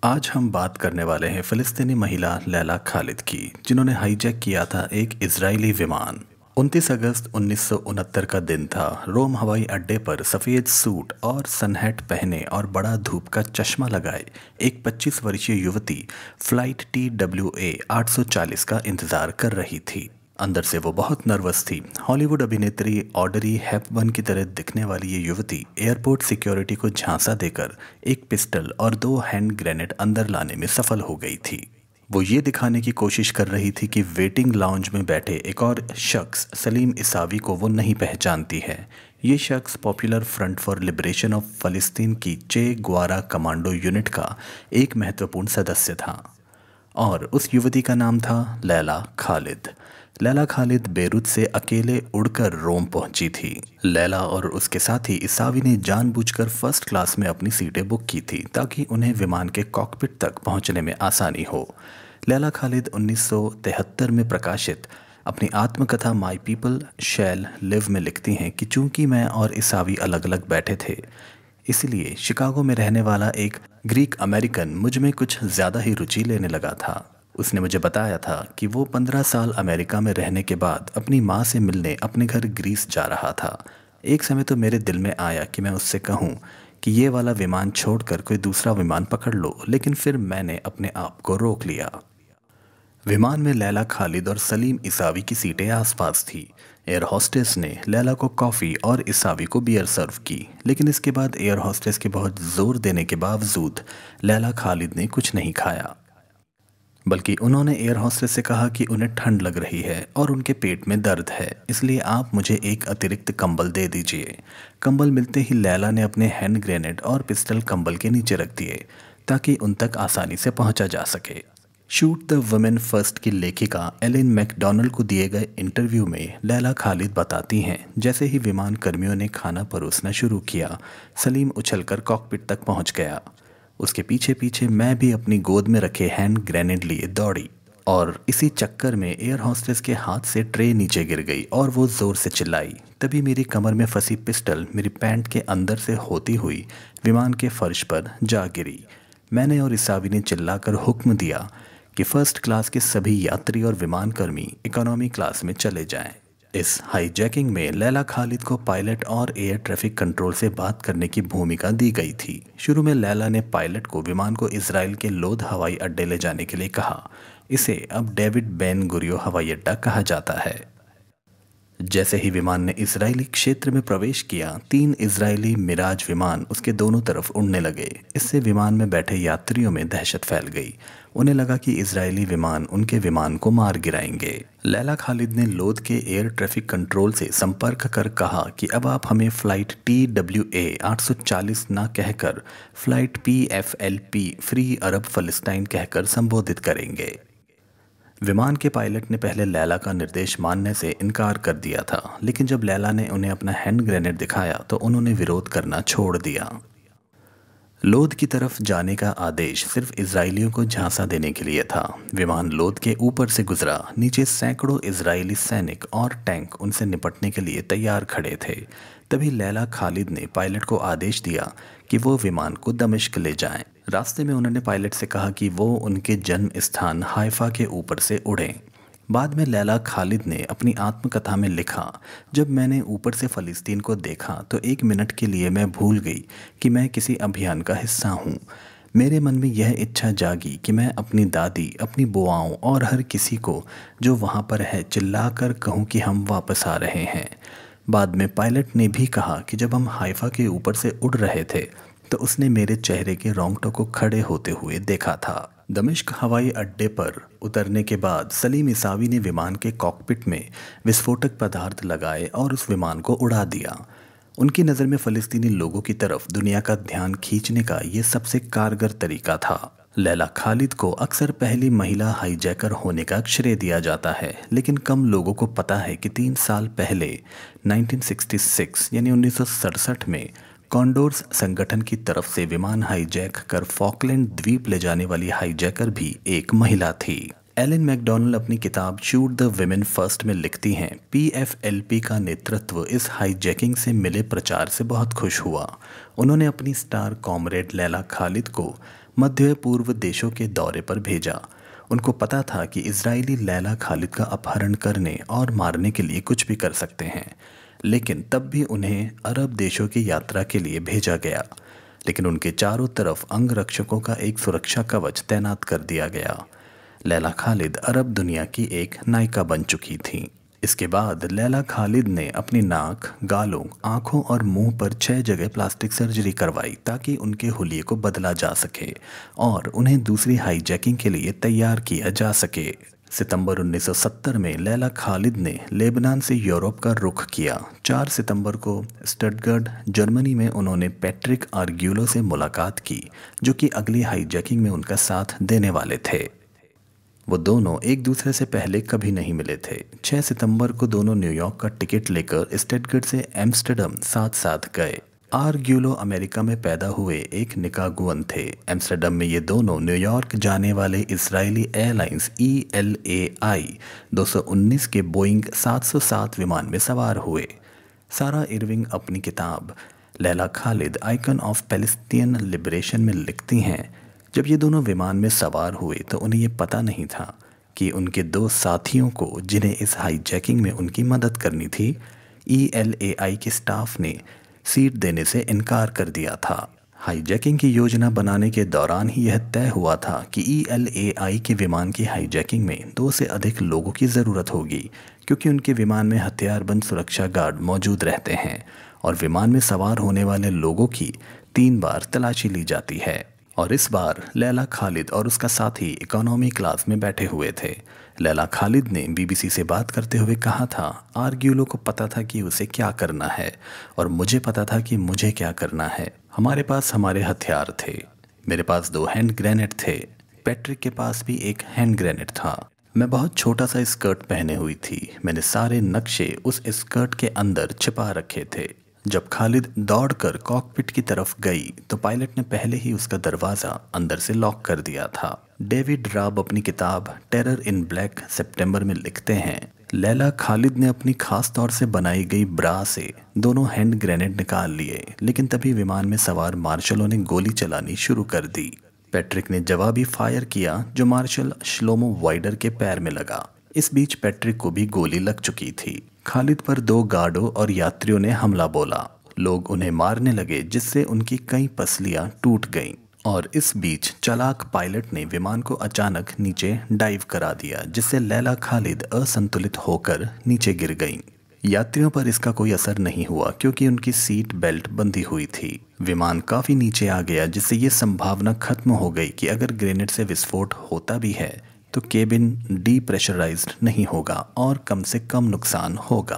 आज हम बात करने वाले हैं फ़िलिस्तीनी महिला लैला खालिद की, जिन्होंने हाईजैक किया था एक इजरायली विमान। 29 अगस्त 1969 का दिन था। रोम हवाई अड्डे पर सफ़ेद सूट और सनहैट पहने और बड़ा धूप का चश्मा लगाए एक 25 वर्षीय युवती फ़्लाइट TWA 840 का इंतज़ार कर रही थी। अंदर से वो बहुत नर्वस थी। हॉलीवुड अभिनेत्री ऑडरी हेपबर्न की तरह दिखने वाली ये युवती एयरपोर्ट सिक्योरिटी को झांसा देकर एक पिस्टल और 2 हैंड ग्रेनेड अंदर लाने में सफल हो गई थी। वो ये दिखाने की कोशिश कर रही थी कि वेटिंग लाउंज में बैठे एक और शख्स सलीम इसावी को वो नहीं पहचानती है। ये शख्स popular front for liberation of फ़लस्तीन की चे ग्वारा कमांडो यूनिट का एक महत्वपूर्ण सदस्य था और उस युवती का नाम था लैला खालिद। लैला खालिद बेरूत से अकेले उड़कर रोम पहुंची थी। लैला और उसके साथी इसावी ने जानबूझकर फर्स्ट क्लास में अपनी सीटें बुक की थी ताकि उन्हें विमान के कॉकपिट तक पहुंचने में आसानी हो। लैला खालिद 1973 में प्रकाशित अपनी आत्मकथा माई पीपल शैल लिव में लिखती हैं कि चूंकि मैं और इसावी अलग अलग बैठे थे, इसलिए शिकागो में रहने वाला एक ग्रीक अमेरिकन मुझ में कुछ ज़्यादा ही रुचि लेने लगा था। उसने मुझे बताया था कि वो 15 साल अमेरिका में रहने के बाद अपनी माँ से मिलने अपने घर ग्रीस जा रहा था। एक समय तो मेरे दिल में आया कि मैं उससे कहूँ कि ये वाला विमान छोड़कर कोई दूसरा विमान पकड़ लो, लेकिन फिर मैंने अपने आप को रोक लिया। विमान में लैला खालिद और सलीम इसावी की सीटें आसपास थी। एयर होस्टेस ने लैला को कॉफ़ी और इसावी को बियर सर्व की, लेकिन इसके बाद एयर होस्टेस के बहुत ज़ोर देने के बावजूद लैला खालिद ने कुछ नहीं खाया। बल्कि उन्होंने एयर होस्टेस से कहा कि उन्हें ठंड लग रही है और उनके पेट में दर्द है, इसलिए आप मुझे एक अतिरिक्त कंबल दे दीजिए। कंबल मिलते ही लैला ने अपने हैंड ग्रेनेड और पिस्टल कंबल के नीचे रख दिए ताकि उन तक आसानी से पहुंचा जा सके। शूट द वुमेन फर्स्ट की लेखिका एलिन मैकडोनल्ड को दिए गए इंटरव्यू में लैला खालिद बताती हैं, जैसे ही विमान कर्मियों ने खाना परोसना शुरू किया, सलीम उछलकर कॉकपिट तक पहुंच गया। उसके पीछे पीछे मैं भी अपनी गोद में रखे हैंड ग्रेनेड लिए दौड़ी और इसी चक्कर में एयर होस्टेस के हाथ से ट्रे नीचे गिर गई और वो ज़ोर से चिल्लाई। तभी मेरी कमर में फंसी पिस्टल मेरी पैंट के अंदर से होती हुई विमान के फर्श पर जा गिरी। मैंने और इसावी ने चिल्लाकर हुक्म दिया कि फर्स्ट क्लास के सभी यात्री और विमान कर्मी इकोनॉमी क्लास में चले जाएं। इस हाईजैकिंग में लैला खालिद को पायलट और एयर ट्रैफिक कंट्रोल से बात करने की भूमिका दी गई थी। शुरू में लैला ने पायलट को विमान को इजराइल के लोद हवाई अड्डे ले जाने के लिए कहा। इसे अब डेविड बेन गुरियो हवाई अड्डा कहा जाता है। जैसे ही विमान ने इजरायली क्षेत्र में प्रवेश किया, 3 इजरायली मिराज विमान उसके दोनों तरफ उड़ने लगे। इससे विमान में बैठे यात्रियों में दहशत फैल गई। उन्हें लगा कि इजरायली विमान उनके विमान को मार गिराएंगे। लैला खालिद ने लोद के एयर ट्रैफिक कंट्रोल से संपर्क कर कहा कि अब आप हमें फ़्लाइट TWA 840 ना कहकर फ़्लाइट PFLP फ्री अरब फ़लस्तीन कहकर संबोधित करेंगे। विमान के पायलट ने पहले लैला का निर्देश मानने से इनकार कर दिया था, लेकिन जब लैला ने उन्हें अपना हैंड ग्रेनेड दिखाया तो उन्होंने विरोध करना छोड़ दिया। लोद की तरफ जाने का आदेश सिर्फ इजरायलियों को झांसा देने के लिए था। विमान लोद के ऊपर से गुजरा। नीचे सैकड़ों इजरायली सैनिक और टैंक उनसे निपटने के लिए तैयार खड़े थे। तभी लैला खालिद ने पायलट को आदेश दिया कि वो विमान को दमिश्क ले जाएं। रास्ते में उन्होंने पायलट से कहा कि वो उनके जन्म स्थान हाइफा के ऊपर से उड़ें। बाद में लैला खालिद ने अपनी आत्मकथा में लिखा, जब मैंने ऊपर से फ़लस्तीन को देखा तो 1 मिनट के लिए मैं भूल गई कि मैं किसी अभियान का हिस्सा हूँ। मेरे मन में यह इच्छा जागी कि मैं अपनी दादी, अपनी बुआओं और हर किसी को जो वहाँ पर है चिल्लाकर कहूँ कि हम वापस आ रहे हैं। बाद में पायलट ने भी कहा कि जब हम हाइफा के ऊपर से उड़ रहे थे तो उसने मेरे चेहरे के रोंगटों को खड़े होते हुए देखा था। दमिश्क हवाई अड्डे पर उतरने के बाद सलीम इसावी ने विमान के कॉकपिट में विस्फोटक पदार्थ लगाए और उस विमान को उड़ा दिया। उनकी नज़र में फ़लस्तीनी लोगों की तरफ दुनिया का ध्यान खींचने का ये सबसे कारगर तरीका था। लैला खालिद को अक्सर पहली महिला हाईजैकर होने का श्रेय दिया जाता है, लेकिन कम लोगों को पता है कि 3 साल पहले 1966 यानी 1967 में कॉन्डोर्स संगठन की तरफ से विमान हाईजैक कर फॉकलैंड द्वीप ले जाने वाली हाईजैकर भी एक महिला थी। एलिन मैकडोनल्ड अपनी किताब शूट द विमेन फर्स्ट में लिखती हैं, PFLP का नेतृत्व इस हाईजैकिंग से मिले प्रचार से बहुत खुश हुआ। उन्होंने अपनी स्टार कॉमरेड लैला खालिद को मध्य पूर्व देशों के दौरे पर भेजा। उनको पता था कि इजरायली लैला खालिद का अपहरण करने और मारने के लिए कुछ भी कर सकते हैं, लेकिन तब भी उन्हें अरब देशों की यात्रा के लिए भेजा गया। लेकिन उनके चारों तरफ अंगरक्षकों का एक सुरक्षा कवच तैनात कर दिया गया। लैला खालिद अरब दुनिया की एक नायिका बन चुकी थी। इसके बाद लैला खालिद ने अपनी नाक, गालों, आंखों और मुंह पर 6 जगह प्लास्टिक सर्जरी करवाई ताकि उनके हुलिये को बदला जा सके और उन्हें दूसरी हाईजैकिंग के लिए तैयार किया जा सके। सितंबर 1970 में लैला खालिद ने लेबनान से यूरोप का रुख किया। 4 सितंबर को स्टटगर्ट, जर्मनी में उन्होंने पैट्रिक आर्ग्यूलो से मुलाकात की, जो कि अगली हाईजैकिंग में उनका साथ देने वाले थे। वो दोनों एक दूसरे से पहले कभी नहीं मिले थे। 6 सितंबर को दोनों न्यूयॉर्क का टिकट लेकर स्टटगर्ट से एम्स्टर्डम साथ साथ गए। आर्ग्यूलो अमेरिका में पैदा हुए एक निकागुअन थे। एम्स्टर्डम में ये दोनों न्यूयॉर्क जाने वाले इजरायली एयरलाइंस ELAI 219 के बोइंग 707 विमान में सवार हुए। सारा इरविंग अपनी किताब Laila Khalid icon of Palestine liberation में लिखती हैं, जब ये दोनों विमान में सवार हुए तो उन्हें ये पता नहीं था कि उनके 2 साथियों को, जिन्हें इस हाईजैकिंग में उनकी मदद करनी थी, ELAI के स्टाफ ने सीट देने से इनकार कर दिया था। हाईजैकिंग की योजना बनाने के दौरान ही यह तय हुआ था कि ELAI के विमान की हाईजैकिंग में 2 से अधिक लोगों की ज़रूरत होगी, क्योंकि उनके विमान में हथियारबंद सुरक्षा गार्ड मौजूद रहते हैं और विमान में सवार होने वाले लोगों की 3 बार तलाशी ली जाती है। और इस बार लैला खालिद और उसका साथी इकोनॉमी क्लास में बैठे हुए थे। लैला खालिद ने BBC से बात करते हुए कहा था, आर्ग्यूलो को पता था कि उसे क्या करना है और मुझे पता था कि मुझे क्या करना है। हमारे पास हमारे हथियार थे। मेरे पास 2 हैंड ग्रेनेड थे। पैट्रिक के पास भी एक हैंड ग्रेनेड था। मैं बहुत छोटा सा स्कर्ट पहने हुई थी। मैंने सारे नक्शे उस स्कर्ट के अंदर छिपा रखे थे। जब खालिद दौड़कर कॉकपिट की तरफ गई तो पायलट ने पहले ही उसका दरवाज़ा अंदर से लॉक कर दिया था। डेविड राब अपनी किताब टेरर इन ब्लैक सितंबर में लिखते हैं, लैला खालिद ने अपनी खास तौर से बनाई गई ब्रा से दोनों हैंड ग्रेनेड निकाल लिए, लेकिन तभी विमान में सवार मार्शलों ने गोली चलानी शुरू कर दी। पैट्रिक ने जवाबी फायर किया जो मार्शल श्लोमो वाइडर के पैर में लगा। इस बीच पैट्रिक को भी गोली लग चुकी थी। खालिद पर 2 गार्डों और यात्रियों ने हमला बोला। लोग उन्हें मारने लगे, जिससे उनकी कई पसलियां टूट गईं। और इस बीच चालाक पायलट ने विमान को अचानक नीचे डाइव करा दिया, जिससे लैला खालिद असंतुलित होकर नीचे गिर गईं। यात्रियों पर इसका कोई असर नहीं हुआ क्योंकि उनकी सीट बेल्ट बंधी हुई थी। विमान काफी नीचे आ गया, जिससे ये संभावना खत्म हो गई कि अगर ग्रेनेड से विस्फोट होता भी है तो केबिन डीप्रेशराइज्ड नहीं होगा और कम से कम नुकसान होगा।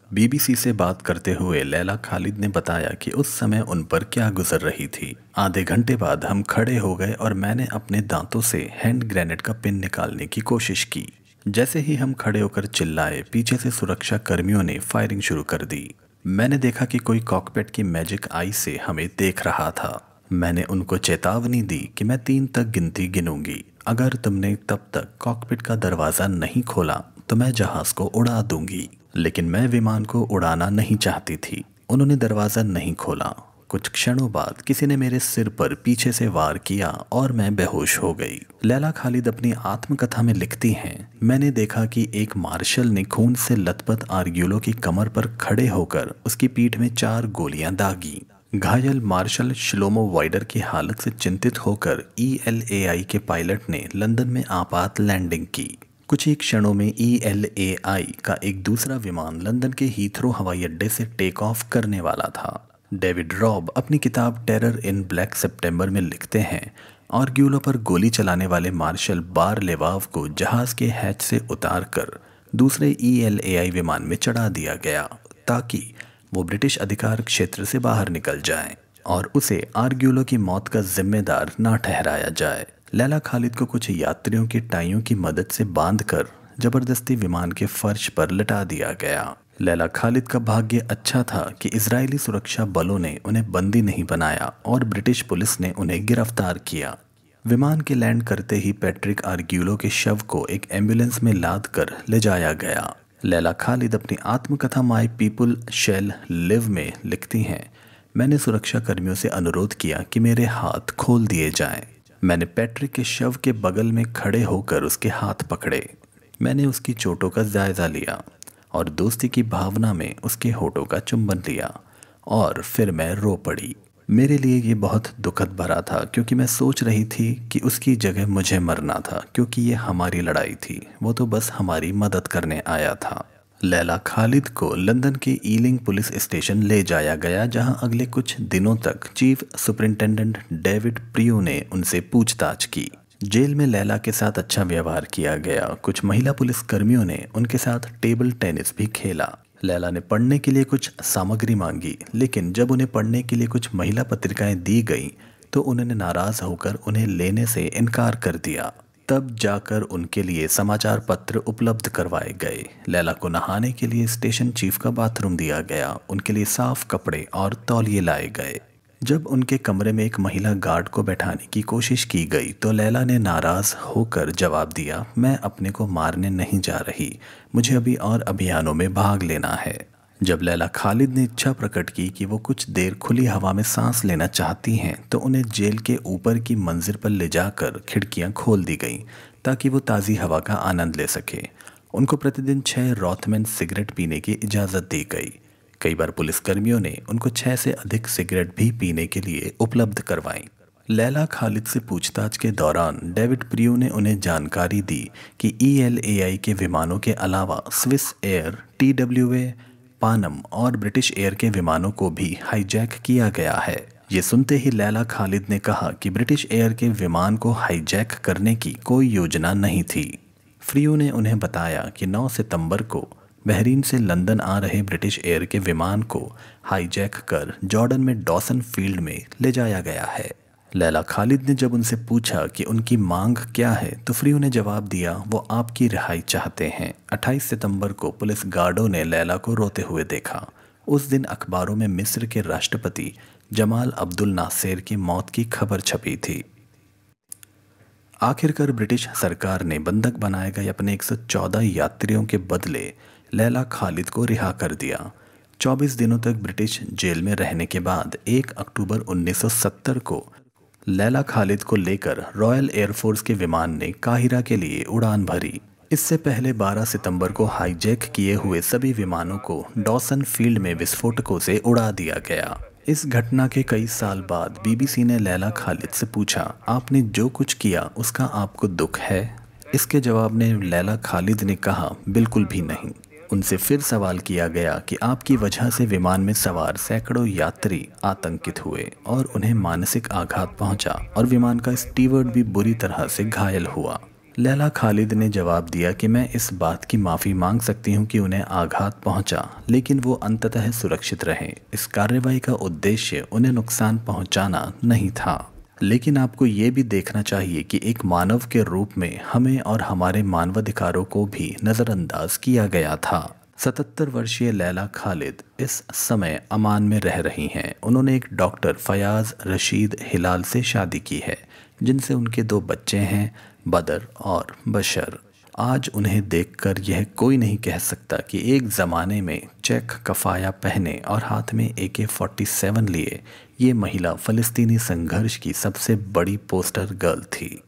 BBC से बात करते हुए लैला खालिद ने बताया कि उस समय उन पर क्या गुजर रही थी। आधे घंटे बाद हम खड़े हो गए और मैंने अपने दांतों से हैंड ग्रेनेड का पिन निकालने की कोशिश की। जैसे ही हम खड़े होकर चिल्लाए, पीछे से सुरक्षा कर्मियों ने फायरिंग शुरू कर दी। मैंने देखा कि कोई कॉकपिट की मैजिक आई से हमें देख रहा था। मैंने उनको चेतावनी दी कि मैं 3 तक गिनती गिनूंगी। अगर तुमने तब तक कॉकपिट का दरवाज़ा नहीं खोला तो मैं जहाज़ को उड़ा दूंगी। लेकिन मैं विमान को उड़ाना नहीं चाहती थी। उन्होंने दरवाज़ा नहीं खोला। कुछ क्षणों बाद किसी ने मेरे सिर पर पीछे से वार किया और मैं बेहोश हो गई। लैला खालिद अपनी आत्मकथा में लिखती हैं, मैंने देखा कि एक मार्शल ने खून से लथपथ आर्ग्यूलो की कमर पर खड़े होकर उसकी पीठ में 4 गोलियां दागी। घायल मार्शल श्लोमो वाइडर की हालत से चिंतित होकर ELAI के पायलट ने लंदन में आपात लैंडिंग की। कुछ ही क्षणों में ELAI का एक दूसरा विमान लंदन के हीथ्रो हवाई अड्डे से टेक ऑफ करने वाला था। डेविड रॉब अपनी किताब टेरर इन ब्लैक सितंबर में लिखते हैं, आर्ग्यूलो पर गोली चलाने वाले मार्शल बार लेवाव को जहाज के हैच से उतारकर दूसरे ELAI विमान में चढ़ा दिया गया ताकि वो ब्रिटिश अधिकार क्षेत्र से बाहर निकल जाए और उसे आर्ग्यूलो की मौत का जिम्मेदार ना ठहराया जाए। लैला खालिद को कुछ यात्रियों की टाइयों की मदद से बांधकर जबरदस्ती विमान के फर्श पर लिटा दिया गया। लैला खालिद का भाग्य अच्छा था कि इजरायली सुरक्षा बलों ने उन्हें बंदी नहीं बनाया और ब्रिटिश पुलिस ने उन्हें गिरफ्तार किया। विमान के लैंड करते ही पैट्रिक आर्ग्यूलो के शव को एक एम्बुलेंस में लाद कर ले जाया गया। लैला खालिद अपनी आत्मकथा माई पीपल शैल लिव में लिखती हैं, मैंने सुरक्षा कर्मियों से अनुरोध किया कि मेरे हाथ खोल दिए जाएं। मैंने पैट्रिक के शव के बगल में खड़े होकर उसके हाथ पकड़े। मैंने उसकी चोटों का जायजा लिया और दोस्ती की भावना में उसके होठों का चुंबन लिया और फिर मैं रो पड़ी। मेरे लिए ये बहुत दुखद भरा था क्योंकि मैं सोच रही थी कि उसकी जगह मुझे मरना था, क्योंकि ये हमारी लड़ाई थी, वो तो बस हमारी मदद करने आया था। लैला खालिद को लंदन के ईलिंग पुलिस स्टेशन ले जाया गया, जहां अगले कुछ दिनों तक चीफ सुपरिंटेंडेंट डेविड प्रियो ने उनसे पूछताछ की। जेल में लैला के साथ अच्छा व्यवहार किया गया। कुछ महिला पुलिस कर्मियों ने उनके साथ टेबल टेनिस भी खेला। लैला ने पढ़ने के लिए कुछ सामग्री मांगी, लेकिन जब उन्हें पढ़ने के लिए कुछ महिला पत्रिकाएं दी गईं तो उन्होंने नाराज होकर उन्हें लेने से इनकार कर दिया। तब जाकर उनके लिए समाचार पत्र उपलब्ध करवाए गए। लैला को नहाने के लिए स्टेशन चीफ का बाथरूम दिया गया। उनके लिए साफ कपड़े और तौलिए लाए गए। जब उनके कमरे में एक महिला गार्ड को बैठाने की कोशिश की गई तो लैला ने नाराज होकर जवाब दिया, मैं अपने को मारने नहीं जा रही, मुझे अभी और अभियानों में भाग लेना है। जब लैला खालिद ने इच्छा प्रकट की कि वो कुछ देर खुली हवा में सांस लेना चाहती हैं तो उन्हें जेल के ऊपर की मंजिल पर ले जाकर खिड़कियां खोल दी गईं ताकि वो ताज़ी हवा का आनंद ले सके। उनको प्रतिदिन 6 रॉथमैन सिगरेट पीने की इजाज़त दी गई। कई बार पुलिसकर्मियों ने उनको 6 से अधिक सिगरेट भी पीने के लिए उपलब्ध करवाई। लैला खालिद से पूछताछ के दौरान डेविड प्रियो ने उन्हें जानकारी दी कि ELAI के विमानों के अलावा स्विस एयर, TWA, पानम और ब्रिटिश एयर के विमानों को भी हाईजैक किया गया है। ये सुनते ही लैला खालिद ने कहा कि ब्रिटिश एयर के विमान को हाईजैक करने की कोई योजना नहीं थी। फ्रियो ने उन्हें बताया कि 9 सितंबर को बहरीन से लंदन आ रहे ब्रिटिश एयर के विमान को हाईजैक कर जॉर्डन में डॉसन फील्ड में ले जाया गया है। लैला खालिद ने जब उनसे पूछा कि उनकी मांग क्या है तो फ्रियो ने जवाब दिया, वो आपकी रिहाई चाहते हैं। 28 सितंबर को पुलिस गार्डों ने लैला को रोते हुए देखा। उस दिन अखबारों में मिस्र के राष्ट्रपति जमाल अब्दुल नासेर की मौत की खबर छपी थी। आखिरकार ब्रिटिश सरकार ने बंधक बनाए गए अपने 114 यात्रियों के बदले लैला खालिद को रिहा कर दिया। 24 दिनों तक ब्रिटिश जेल में रहने के बाद 1 अक्टूबर 1970 को लैला खालिद को लेकर रॉयल एयरफोर्स के विमान ने काहिरा के लिए उड़ान भरी। इससे पहले 12 सितंबर को हाईजैक किए हुए सभी विमानों को डॉसन फील्ड में विस्फोटकों से उड़ा दिया गया। इस घटना के कई साल बाद BBC ने लैला खालिद से पूछा, आपने जो कुछ किया उसका आपको दुख है? इसके जवाब में लैला खालिद ने कहा, बिल्कुल भी नहीं। उनसे फिर सवाल किया गया कि आपकी वजह से विमान में सवार सैकड़ों यात्री आतंकित हुए और उन्हें मानसिक आघात पहुंचा और विमान का स्टीवर्ड भी बुरी तरह से घायल हुआ। लैला खालिद ने जवाब दिया कि मैं इस बात की माफ़ी मांग सकती हूं कि उन्हें आघात पहुंचा, लेकिन वो अंततः सुरक्षित रहें। इस कार्रवाई का उद्देश्य उन्हें नुकसान पहुंचाना नहीं था। लेकिन आपको ये भी देखना चाहिए कि एक मानव के रूप में हमें और हमारे मानवाधिकारों को भी नज़रअंदाज किया गया था। 77 वर्षीय लैला खालिद इस समय अमान में रह रही हैं। उन्होंने एक डॉक्टर फयाज रशीद हिलाल से शादी की है, जिनसे उनके 2 बच्चे हैं, बदर और बशर। आज उन्हें देखकर यह कोई नहीं कह सकता कि एक ज़माने में चेक कफाया पहने और हाथ में AK-47 लिए ये महिला फ़लस्तीनी संघर्ष की सबसे बड़ी पोस्टर गर्ल थी।